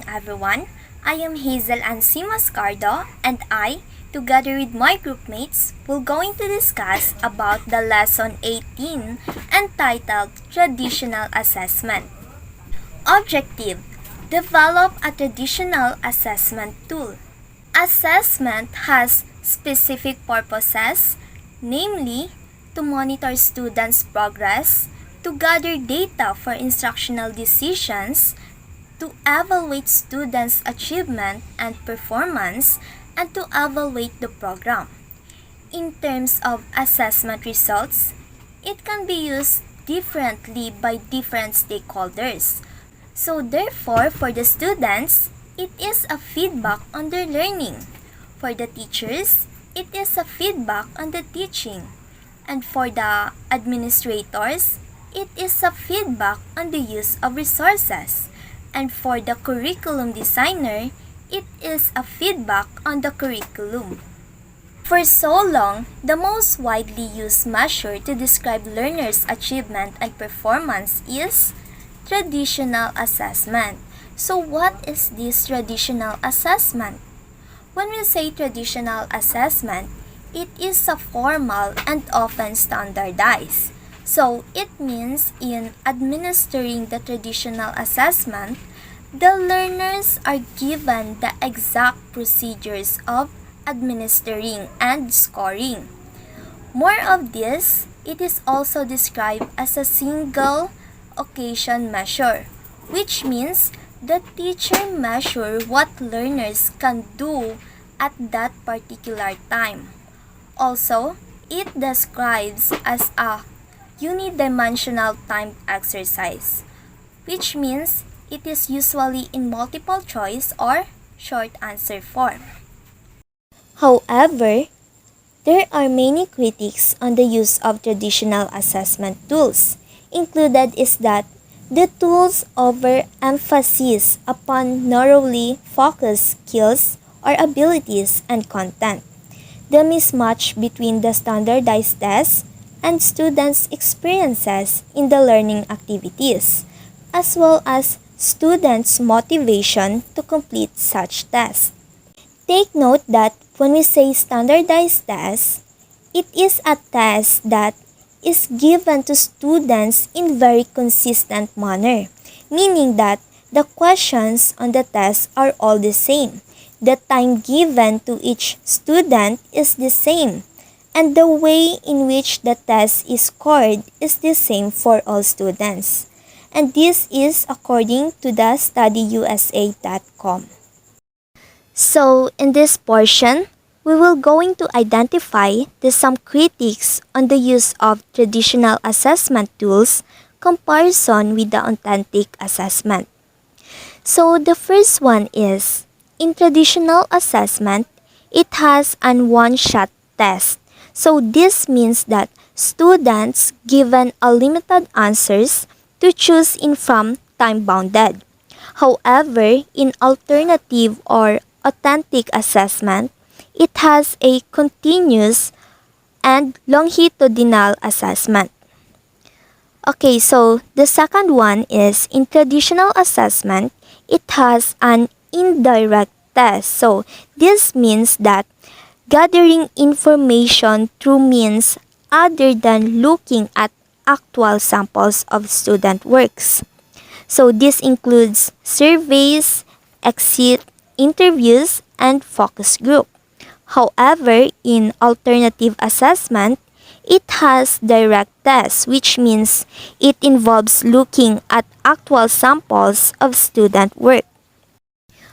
morning, everyone. I am Hazel Ansi Mascardo, and I, together with my groupmates, will going to discuss about the lesson 18 entitled Traditional Assessment. Objective: develop a traditional assessment tool. Assessment has specific purposes, namely to monitor students' progress, to gather data for instructional decisions, to evaluate students' achievement and performance, and to evaluate the program. In terms of assessment results, it can be used differently by different stakeholders. So therefore, for the students, it is a feedback on their learning. For the teachers, it is a feedback on the teaching. And for the administrators, it is a feedback on the use of resources. And for the curriculum designer, it is a feedback on the curriculum. For so long, the most widely used measure to describe learners' achievement and performance is traditional assessment. So what is this traditional assessment? When we say traditional assessment, it is a formal and often standardized. So it means in administering the traditional assessment, the learners are given the exact procedures of administering and scoring. More of this, it is also described as a single occasion measure, which means the teacher measure what learners can do at that particular time. Also, it describes as a unidimensional timed exercise, which means it is usually in multiple choice or short answer form. However, there are many critiques on the use of traditional assessment tools. Included is that the tools overemphasize upon narrowly focused skills or abilities and content. The mismatch between the standardized tests and students' experiences in the learning activities, as well as students' motivation to complete such tests. Take note that when we say standardized tests, it is a test that is given to students in very consistent manner, meaning that the questions on the test are all the same. The time given to each student is the same, and the way in which the test is scored is the same for all students. And this is according to the studyusa.com. So, in this portion, we will going to identify some critiques on the use of traditional assessment tools comparison with the authentic assessment. So, the first one is, in traditional assessment, it has an one-shot test. So, this means that students given a limited answers to choose in from time-bounded. However, in alternative or authentic assessment, it has a continuous and longitudinal assessment. Okay, so the second one is in traditional assessment, it has an indirect test. So this means that gathering information through means other than looking at actual samples of student works. So this includes surveys, exit interviews, and focus group. However, in alternative assessment, it has direct tests, which means it involves looking at actual samples of student work.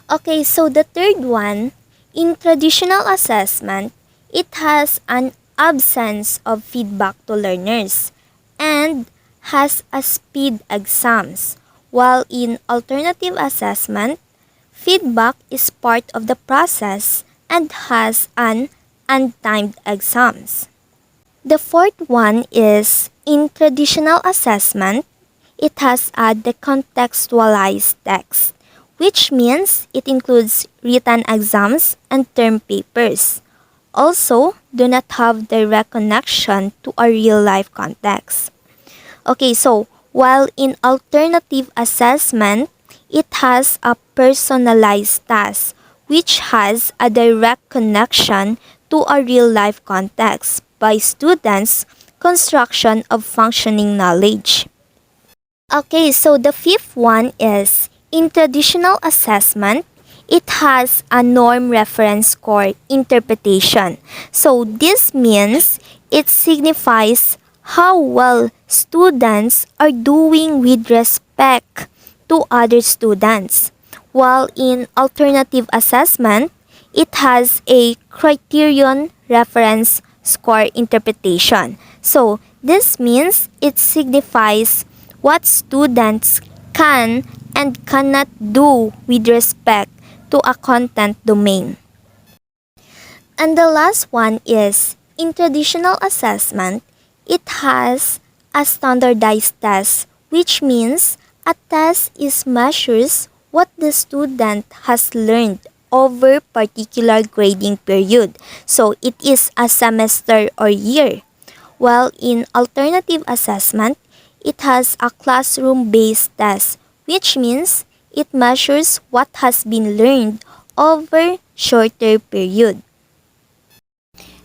Okay, so the third one, in traditional assessment, it has an absence of feedback to learners and has a speed exams, while in alternative assessment, feedback is part of the process and has an untimed exams. The fourth one is in traditional assessment, it has a decontextualized text, which means it includes written exams and term papers. Also, do not have direct connection to a real-life context. Okay, so while in alternative assessment, it has a personalized task which has a direct connection to a real-life context by students' construction of functioning knowledge. Okay, so the fifth one is in traditional assessment, it has a norm reference score interpretation. So this means it signifies how well students are doing with respect to other students. While in alternative assessment, it has a criterion reference score interpretation. So this means it signifies what students can and cannot do with respect to a content domain. And the last one is in traditional assessment, it has a standardized test, which means a test is measures what the student has learned over particular grading period. So it is a semester or year. While in alternative assessment, it has a classroom-based test, which means it measures what has been learned over shorter period.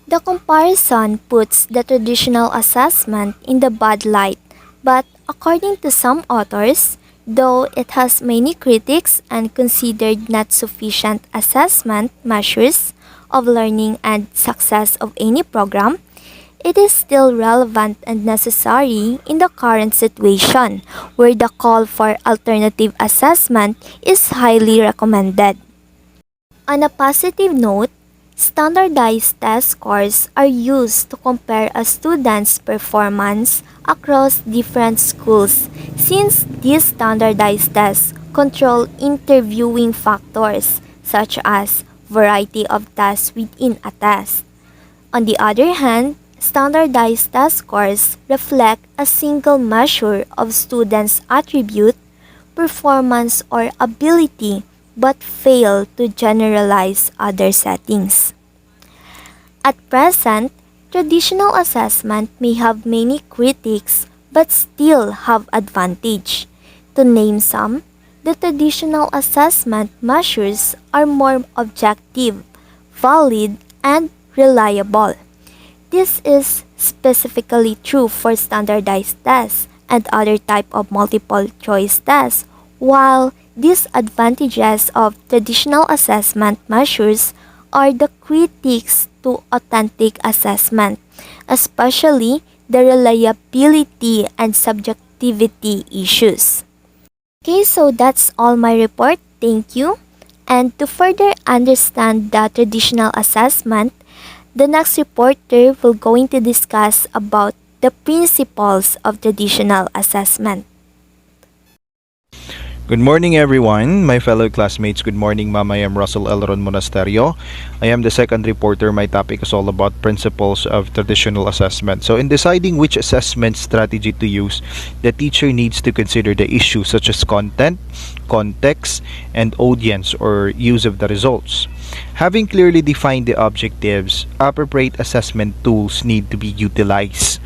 The comparison puts the traditional assessment in the bad light, but according to some authors, though it has many critics and considered not sufficient assessment measures of learning and success of any program, it is still relevant and necessary in the current situation where the call for alternative assessment is highly recommended. On a positive note, standardized test scores are used to compare a student's performance across different schools since these standardized tests control interviewing factors such as variety of tasks within a test. On the other hand, standardized test scores reflect a single measure of students' attribute, performance, or ability but fail to generalize other settings. At present, traditional assessment may have many critics but still have advantage. To name some, the traditional assessment measures are more objective, valid, and reliable. This is specifically true for standardized tests and other type of multiple choice tests, while disadvantages of traditional assessment measures are the critics to authentic assessment, especially the reliability and subjectivity issues. Okay, so that's all my report. Thank you. And to further understand the traditional assessment, the next reporter will going to discuss about the principles of traditional assessment. Good morning, everyone. My fellow classmates, good morning, ma'am. I am Russell Elron Monasterio. I am the second reporter. My topic is all about principles of traditional assessment. So in deciding which assessment strategy to use, the teacher needs to consider the issues such as content, context, and audience or use of the results. Having clearly defined the objectives, appropriate assessment tools need to be utilized.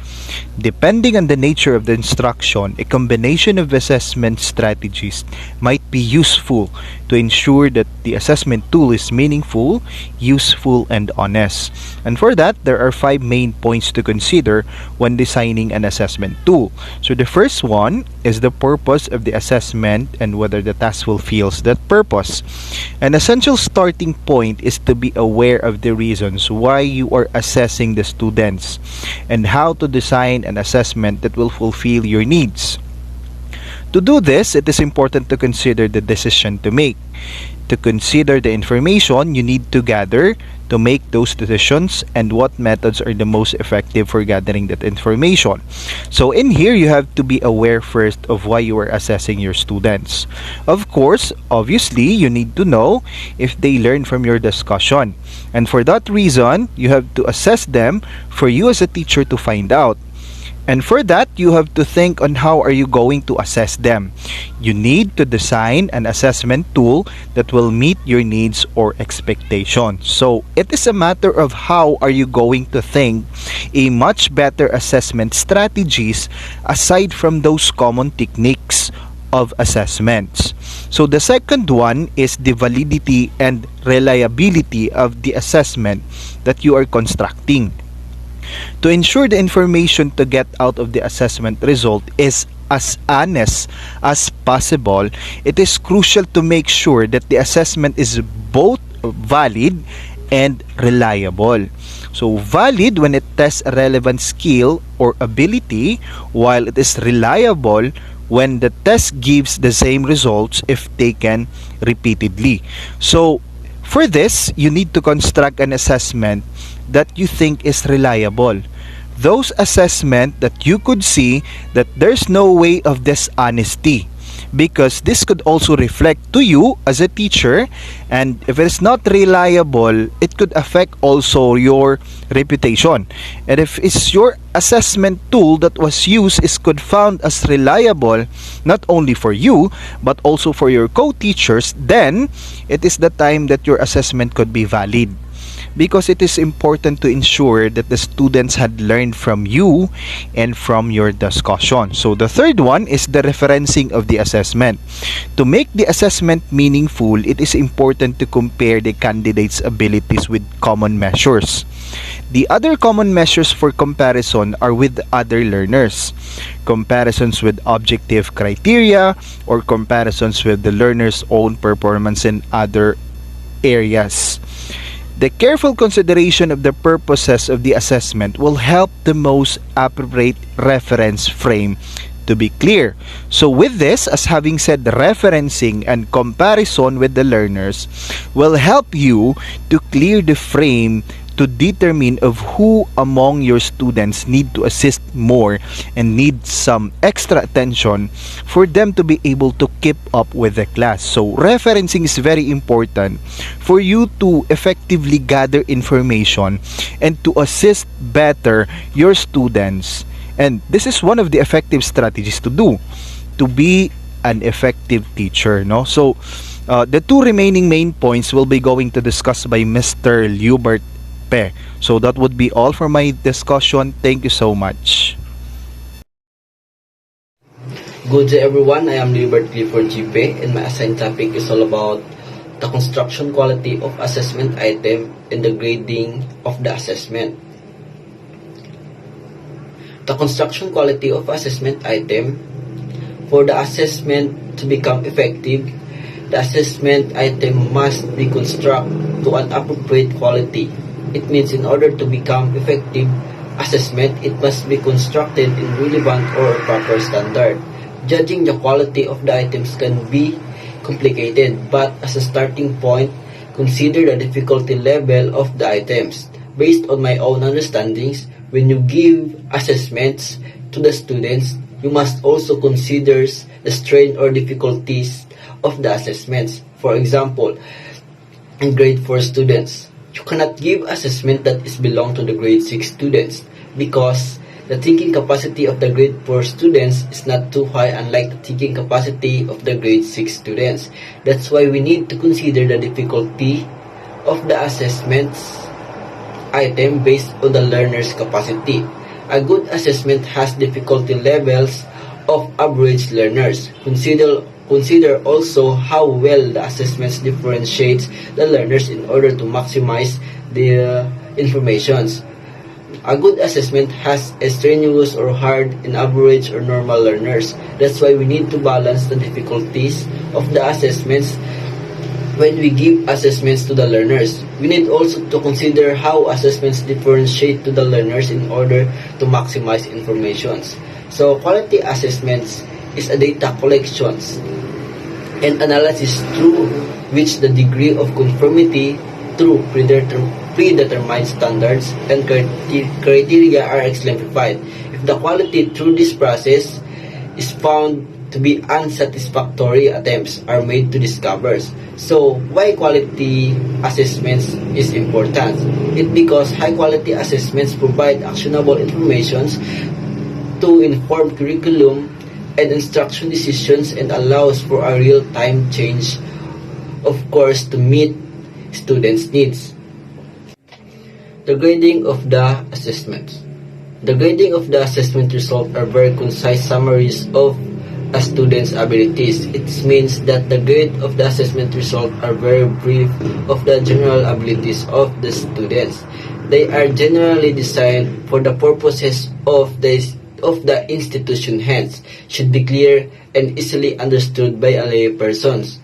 Depending on the nature of the instruction, a combination of assessment strategies might be useful to ensure that the assessment tool is meaningful, useful, and honest. And for that, there are 5 main points to consider when designing an assessment tool. So the first one is the purpose of the assessment and whether the task fulfills that purpose. An essential starting point is to be aware of the reasons why you are assessing the students and how to design an assessment that will fulfill your needs. To do this, it is important to consider the decision to make. To consider the information you need to gather to make those decisions and what methods are the most effective for gathering that information. So in here, you have to be aware first of why you are assessing your students. Of course, obviously, you need to know if they learn from your discussion. And for that reason, you have to assess them for you as a teacher to find out. And for that, you have to think on how are you going to assess them. You need to design an assessment tool that will meet your needs or expectations. So it is a matter of how are you going to think a much better assessment strategies aside from those common techniques of assessments. So the second one is the validity and reliability of the assessment that you are constructing. To ensure the information to get out of the assessment result is as honest as possible, it is crucial to make sure that the assessment is both valid and reliable. So valid when it tests a relevant skill or ability, while it is reliable when the test gives the same results if taken repeatedly. So for this, you need to construct an assessment that you think is reliable. Those assessment that you could see that there's no way of dishonesty, because this could also reflect to you as a teacher, and if it's not reliable, it could affect also your reputation. And if it's your assessment tool that was used is could found as reliable not only for you but also for your co-teachers, then it is the time that your assessment could be valid, because it is important to ensure that the students had learned from you and from your discussion. So the third one is the referencing of the assessment. To make the assessment meaningful, it is important to compare the candidates' abilities with common measures. The other common measures for comparison are with other learners. Comparisons with objective criteria or comparisons with the learner's own performance in other areas. The careful consideration of the purposes of the assessment will help the most appropriate reference frame to be clear. So with this, as having said, referencing and comparison with the learners will help you to clear the frame to determine of who among your students need to assist more and need some extra attention for them to be able to keep up with the class. So referencing is very important for you to effectively gather information and to assist better your students. And this is one of the effective strategies to do, to be an effective teacher, no? So the two remaining main points will be going to discuss by Mr. Liubert Pe. So that would be all for my discussion. Thank you so much. Good day everyone, I am Liubert Clifford GP, and my assigned topic is all about the construction quality of assessment item and the grading of the assessment. The construction quality of assessment item. For the assessment to become effective, the assessment item must be constructed to an appropriate quality. It means in order to become effective assessment, it must be constructed in relevant or proper standard. Judging the quality of the items can be complicated, but as a starting point, consider the difficulty level of the items. Based on my own understandings, when you give assessments to the students, you must also consider the strain or difficulties of the assessments. For example, in grade 4 students, you cannot give assessment that is belong to the grade 6 students because the thinking capacity of the grade 4 students is not too high, unlike the thinking capacity of the grade 6 students. That's why we need to consider the difficulty of the assessments item based on the learner's capacity. A good assessment has difficulty levels of average learners. Consider also how well the assessments differentiates the learners in order to maximize the informations. A good assessment has a strenuous or hard in average or normal learners. That's why we need to balance the difficulties of the assessments when we give assessments to the learners. We need also to consider how assessments differentiate to the learners in order to maximize informations. So quality assessments is a data collections and analysis through which the degree of conformity through predetermined standards and criteria are exemplified. If the quality through this process is found to be unsatisfactory, attempts are made to discover. So why quality assessments is important? It's because high quality assessments provide actionable informations to inform curriculum and instruction decisions and allows for a real-time change, of course, to meet students' needs. The grading of the assessments. The grading of the assessment results are very concise summaries of a student's abilities. It means that the grade of the assessment result are very brief of the general abilities of the students. They are generally designed for the purposes of the institution, hence should be clear and easily understood by a lay persons.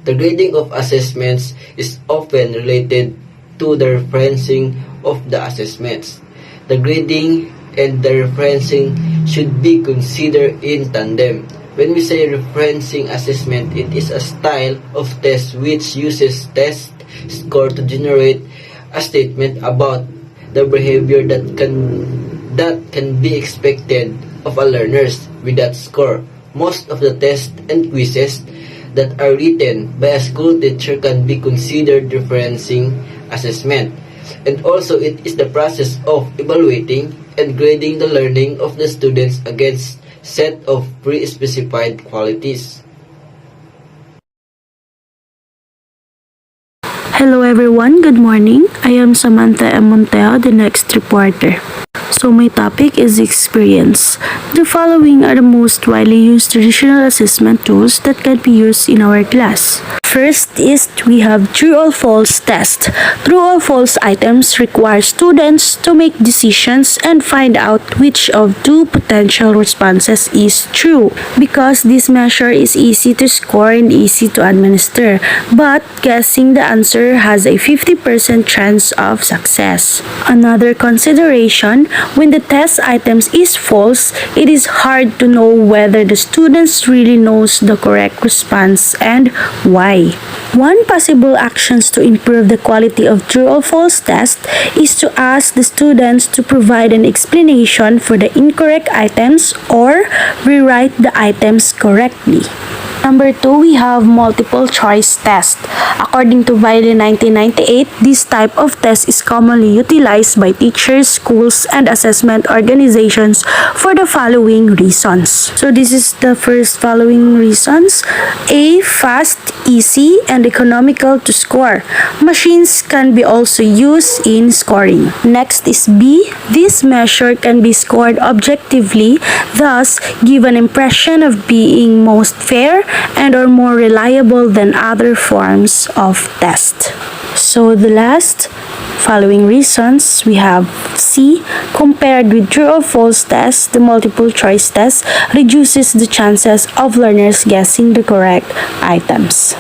The grading of assessments is often related to the referencing of the assessments. The grading and the referencing should be considered in tandem. When we say referencing assessment, it is a style of test which uses test score to generate a statement about the behavior that can be expected of a learners with that score. Most of the tests and quizzes that are written by a school teacher can be considered referencing assessment. And also it is the process of evaluating and grading the learning of the students against set of pre-specified qualities. Hello everyone, good morning. I am Samantha M. Monteo, the next reporter. So my topic is experience. The following are the most widely used traditional assessment tools that can be used in our class. First is we have true or false test. True or false items require students to make decisions and find out which of two potential responses is true. Because this measure is easy to score and easy to administer, but guessing the answer has a 50% chance of success. Another consideration, when the test items is false, it is hard to know whether the students really knows the correct response and why. One possible actions to improve the quality of true or false test is to ask the students to provide an explanation for the incorrect items or rewrite the items correctly. Number 2, we have multiple choice test. According to Wiley 1998, this type of test is commonly utilized by teachers, schools, and assessment organizations for the following reasons. So this is the first following reasons. A, fast, easy, and economical to score. Machines can be also used in scoring. Next is B, this measure can be scored objectively, thus give an impression of being most fair and are more reliable than other forms of test. So the last following reasons, we have C, compared with true or false tests, the multiple choice test reduces the chances of learners guessing the correct items.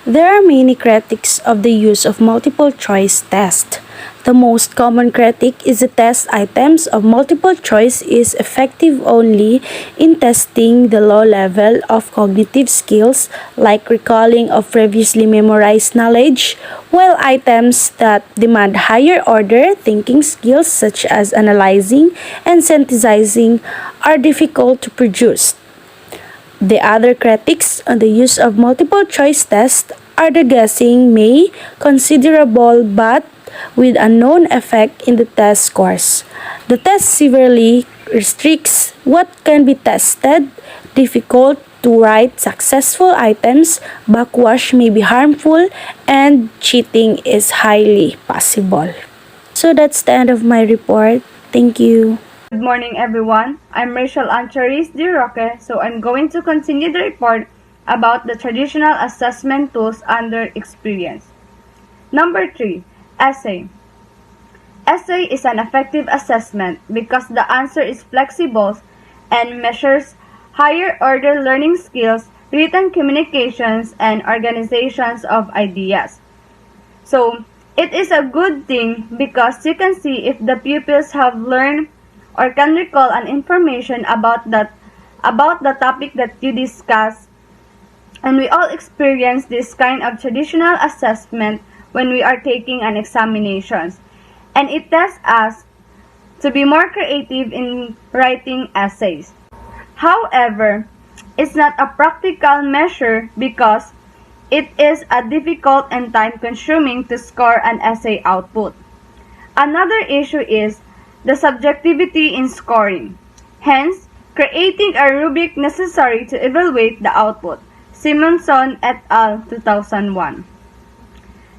There are many critics of the use of multiple choice test. The most common critique is the test items of multiple choice is effective only in testing the low level of cognitive skills like recalling of previously memorized knowledge, while items that demand higher order thinking skills such as analyzing and synthesizing are difficult to produce. The other critics on the use of multiple choice tests are the guessing may considerable but with a known effect in the test scores. The test severely restricts what can be tested, difficult to write successful items, backwash may be harmful, and cheating is highly possible. So that's the end of my report. Thank you. Good morning, everyone. I'm Rachel Ancharis de Roque, so I'm going to continue the report about the traditional assessment tools under experience. Number 3, essay. Essay is an effective assessment because the answer is flexible and measures higher order learning skills, written communications, and organizations of ideas. So, it is a good thing because you can see if the pupils have learned or can recall an information about the topic that you discuss. And we all experience this kind of traditional assessment when we are taking an examinations. And it tests us to be more creative in writing essays. However, it's not a practical measure because it is a difficult and time-consuming to score an essay output. Another issue is the subjectivity in scoring. Hence, creating a rubric necessary to evaluate the output. Simonson et al. 2001.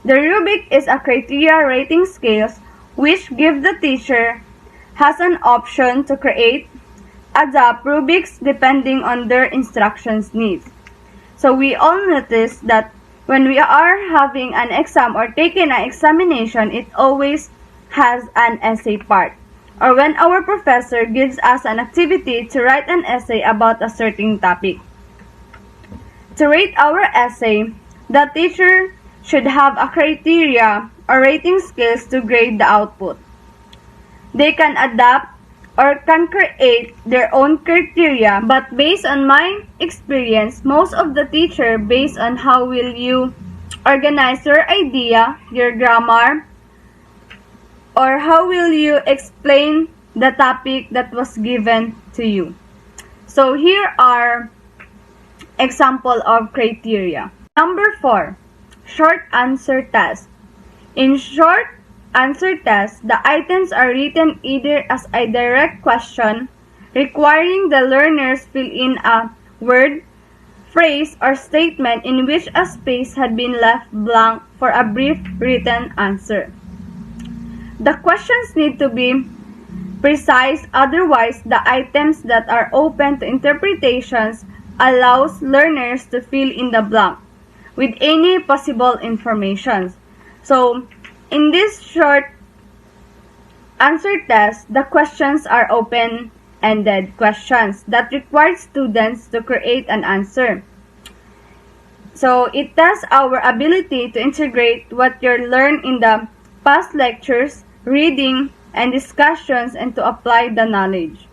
The rubric is a criteria rating scales which give the teacher has an option to create adapt rubrics depending on their instructions needs. So we all notice that when we are having an exam or taking an examination, it always has an essay part. Or when our professor gives us an activity to write an essay about a certain topic. To rate our essay, the teacher should have a criteria or rating scales to grade the output. They can adapt or can create their own criteria, but based on my experience, most of the teacher based on how will you organize your idea, your grammar, or how will you explain the topic that was given to you. So here are example of criteria. Number 4, short answer test. In short answer test, the items are written either as a direct question, requiring the learners fill in a word, phrase, or statement in which a space had been left blank for a brief written answer. The questions need to be precise, otherwise the items that are open to interpretations allows learners to fill in the blank with any possible information. So, in this short answer test, the questions are open-ended questions that require students to create an answer. So, it tests our ability to integrate what you learned in the past lectures, reading, and discussions and to apply the knowledge.